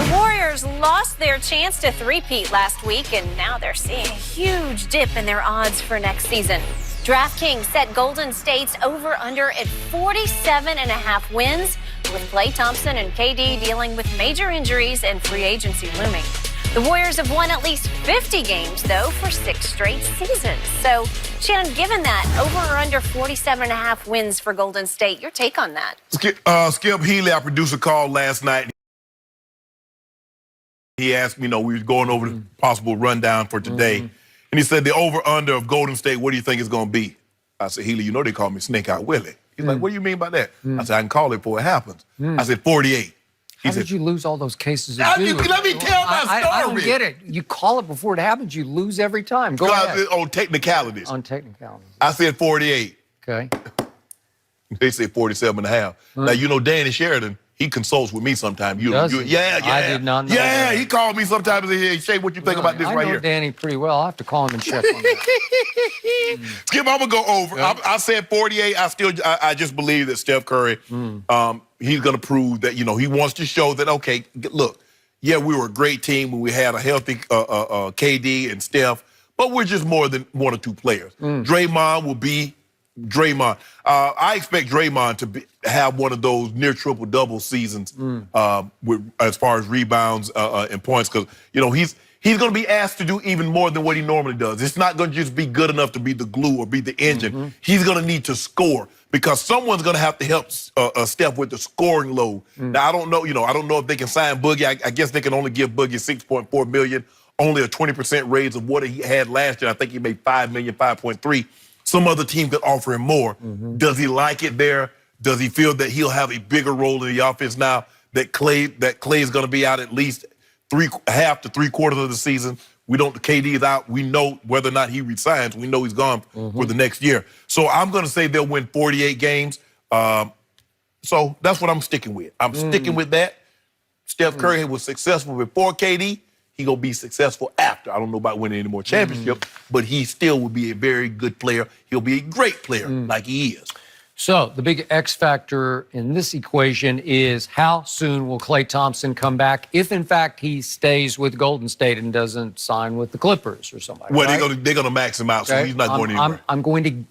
The Warriors lost their chance to three-peat last week, and now they're seeing a huge dip in their odds for next season. DraftKings set Golden State's over-under at 47.5 wins, with Klay Thompson and KD dealing with major injuries and free agency looming. The Warriors have won at least 50 games, though, for 6 straight seasons. So, Shannon, given that, over or under 47.5 wins for Golden State, your take on that? Skip Healy, our producer, called last night. He asked me, we were going over the possible rundown for today. And he said, the over-under of Golden State, what do you think it's going to be? I said, Healy, they call me Snake Out Willie. He's like, what do you mean by that? I said, I can call it before it happens. I said, 48. How did you lose all those cases of Let me tell my story. I don't get it. You call it before it happens, you lose every time. Go ahead. On technicalities. On technicalities. I said 48. Okay. They said 47.5. Now, Danny Sheridan, he consults with me sometimes. Does he? Yeah. I did not know Yeah, that. he called me sometimes and said, hey, Shay, what you think about this right here? I know Danny pretty well. I'll have to call him and check on that. Skip, I'm going to go over. Yeah. I said 48. I just believe that Steph Curry, he's going to prove that, he wants to show that, okay, look, yeah, we were a great team when we had a healthy KD and Steph, but we're just more than one or two players. Draymond will be Draymond. I expect Draymond to have one of those near triple-double seasons as far as rebounds and points, because, he's going to be asked to do even more than what he normally does. It's not going to just be good enough to be the glue or be the engine. He's going to need to score because someone's going to have to help Steph with the scoring load. Now, I don't know, I don't know if they can sign Boogie. I guess they can only give Boogie $6.4 million, only a 20% raise of what he had last year. I think he made $5 million, 5.3. Some other team could offer him more. Does he like it there? Does he feel that he'll have a bigger role in the offense now that Klay is going to be out at least half to three-quarters of the season? KD is out. We know whether or not he resigns. We know he's gone for the next year. So I'm going to say they'll win 48 games. So that's what I'm sticking with. I'm sticking with that. Steph Curry was successful before KD. He going to be successful after. I don't know about winning any more championships, but he still will be a very good player. He'll be a great player like he is. So the big X factor in this equation is how soon will Klay Thompson come back if, in fact, he stays with Golden State and doesn't sign with the Clippers or somebody. Well, right? they're gonna max him out, so he's not going anywhere. I'm going to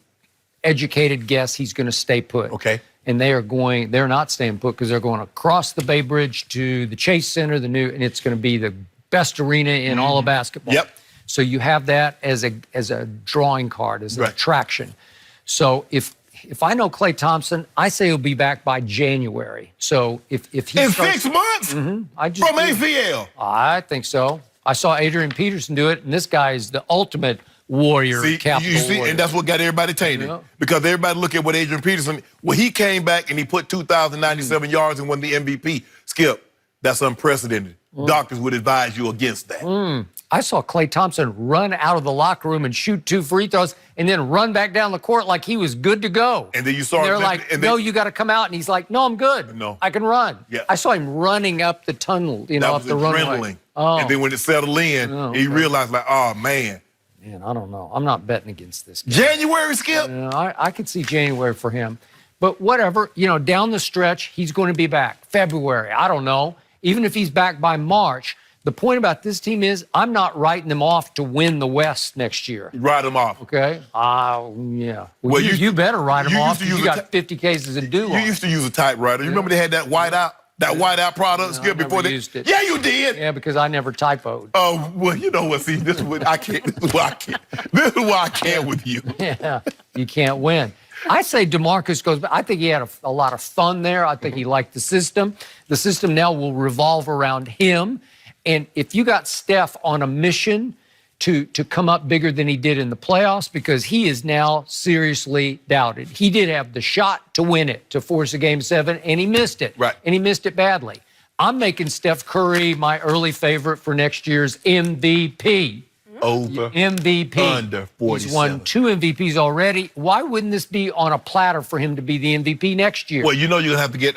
educated guess he's going to stay put. Okay. And they're not staying put because they're going across the Bay Bridge to the Chase Center, and it's going to be the best arena in all of basketball. Yep. So you have that as a drawing card, as an attraction. So if I know Klay Thompson, I say he'll be back by January. So if he in starts, 6 months from ACL, I think so. I saw Adrian Peterson do it, and this guy is the ultimate warrior. Warrior. And that's what got everybody tainted. Yeah. Because everybody look at what Adrian Peterson, when he came back and he put 2,097 yards and won the MVP. Skip, that's unprecedented. Doctors would advise you against that. I saw Klay Thompson run out of the locker room and shoot 2 free throws and then run back down the court like he was good to go. And then you saw they're like, no, you got to come out. And he's like, no, I'm good. No. I can run. Yeah. I saw him running up the tunnel, up the runway. Oh. And then when it settled in, he realized, like, oh, man. Man, I don't know. I'm not betting against this guy. January, Skip? I could see January for him. But whatever, down the stretch, he's going to be back. February, I don't know. Even if he's back by March, the point about this team is I'm not writing them off to win the West next year. Write them off. Okay? Yeah. Well, you better write them off. You got 50 cases in due. You used to use a typewriter. You remember they had that whiteout product, Skip, before they used it. Yeah, you did. Yeah, because I never typoed. Oh, well, you know what? See, this is what I can't. This is why I can't. This is why I can't with you. Yeah, you can't win. I say DeMarcus goes back. I think he had a lot of fun there. I think he liked the system. The system now will revolve around him. And if you got Steph on a mission to come up bigger than he did in the playoffs, because he is now seriously doubted. He did have the shot to win it, to force a Game 7, and he missed it. Right. And he missed it badly. I'm making Steph Curry my early favorite for next year's MVP. Over. MVP. Under 47. He's won 2 MVPs already. Why wouldn't this be on a platter for him to be the MVP next year? Well, you're going to have to get,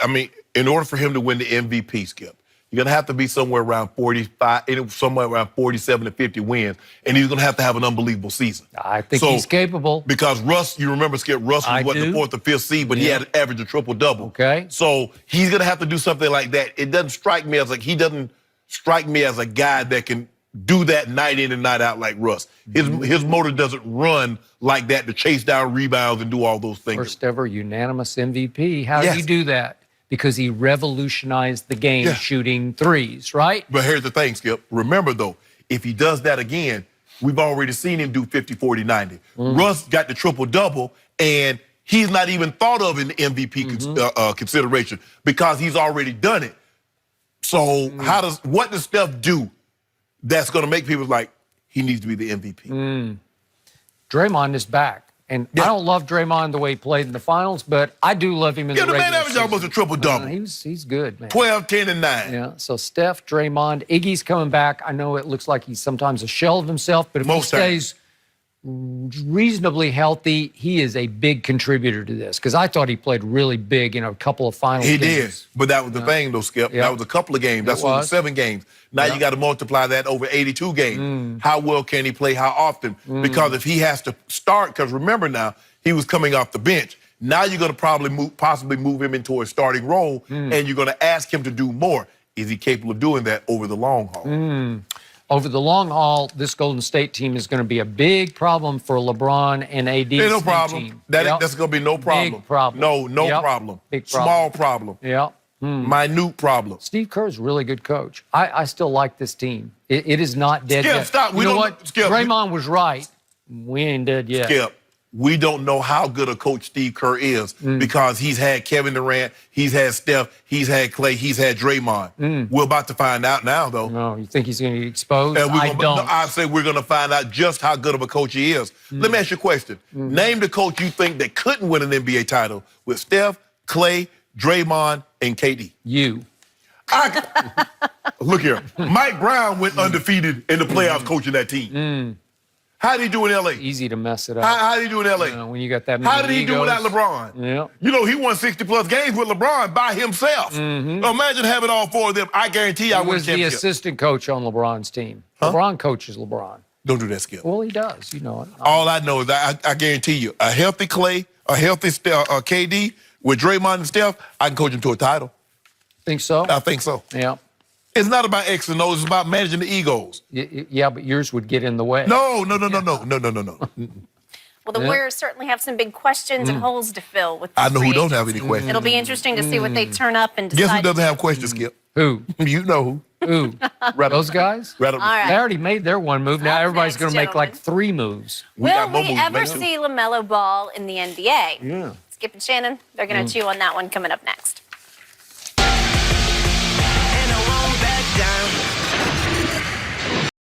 in order for him to win the MVP, Skip, you're going to have to be somewhere around 45, somewhere around 47 to 50 wins, and he's going to have an unbelievable season. I think he's capable. Because Russ, you remember, Skip, Russ was the 4th or 5th seed, but he had an average of triple-double. Okay. So he's going to have to do something like that. It doesn't strike me as like he doesn't strike me as a guy that can do that night in and night out like Russ. His motor doesn't run like that to chase down rebounds and do all those things. First ever unanimous MVP. How Yes. did he do that? Because he revolutionized the game shooting threes, right? But here's the thing, Skip. Remember, though, if he does that again, we've already seen him do 50, 40, 90. Russ got the triple-double, and he's not even thought of in the MVP consideration because he's already done it. So what does Steph do that's going to make people like, he needs to be the MVP? Draymond is back. And I don't love Draymond the way he played in the finals, but I do love him in the regular man averaged almost a triple-double. He's good, man. 12, 10, and 9. Yeah, so Steph, Draymond, Iggy's coming back. I know it looks like he's sometimes a shell of himself, but if he stays reasonably healthy, he is a big contributor to this because I thought he played really big in a couple of finals games. He did, but that was the thing, though, Skip. That was a couple of games. That's over 7 games. Now you got to multiply that over 82 games. How well can he play? How often? Because if he has to start, because remember now, he was coming off the bench. Now you're going to possibly move him into a starting role, and you're going to ask him to do more. Is he capable of doing that over the long haul? Over the long haul, this Golden State team is going to be a big problem for LeBron and AD. No problem. Team. That's going to be no problem. Big problem. No problem. Big problem. Small problem. Yeah. Minute problem. Steve Kerr's a really good coach. I still like this team. It is not dead Skip, yet. stop. You know what? Draymond was right. We ain't dead yet. Skip, we don't know how good a coach Steve Kerr is because he's had Kevin Durant, he's had Steph, he's had Clay, he's had Draymond. We're about to find out now, though. No, you think he's going to get exposed? And I don't. I say we're going to find out just how good of a coach he is. Let me ask you a question. Name the coach you think that couldn't win an NBA title with Steph, Clay, Draymond, and KD. You. Look here. Mike Brown went undefeated in the playoffs coaching that team. How did he do in L.A.? Easy to mess it up. How did he do in L.A.? When you got that many How did he do without LeBron? Yeah. You know, he won 60-plus games with LeBron by himself. Imagine having all 4 of them. I guarantee you I He win a was the championship. assistant coach on LeBron's team. LeBron coaches LeBron. Don't do that, Skip. Well, he does. You know it. All I know is I guarantee you, a healthy Clay, a healthy KD with Draymond and Steph, I can coach him to a title. Think so? I think so. Yeah. It's not about X and O's. It's about managing the egos. Yeah, but yours would get in the way. No. Well, the Warriors certainly have some big questions and holes to fill with this I know who free don't have agency. any questions. It'll be interesting to see what they turn up and decide. Guess who doesn't have questions, Skip? Who? You know who. Who? Those guys? All right. They already made their one move. Now Up everybody's next, going to make like gentlemen. 3 moves. Will more we moves to ever make, too. see LaMelo Ball in the NBA? Yeah. Skip and Shannon, they're going to chew on that one coming up next.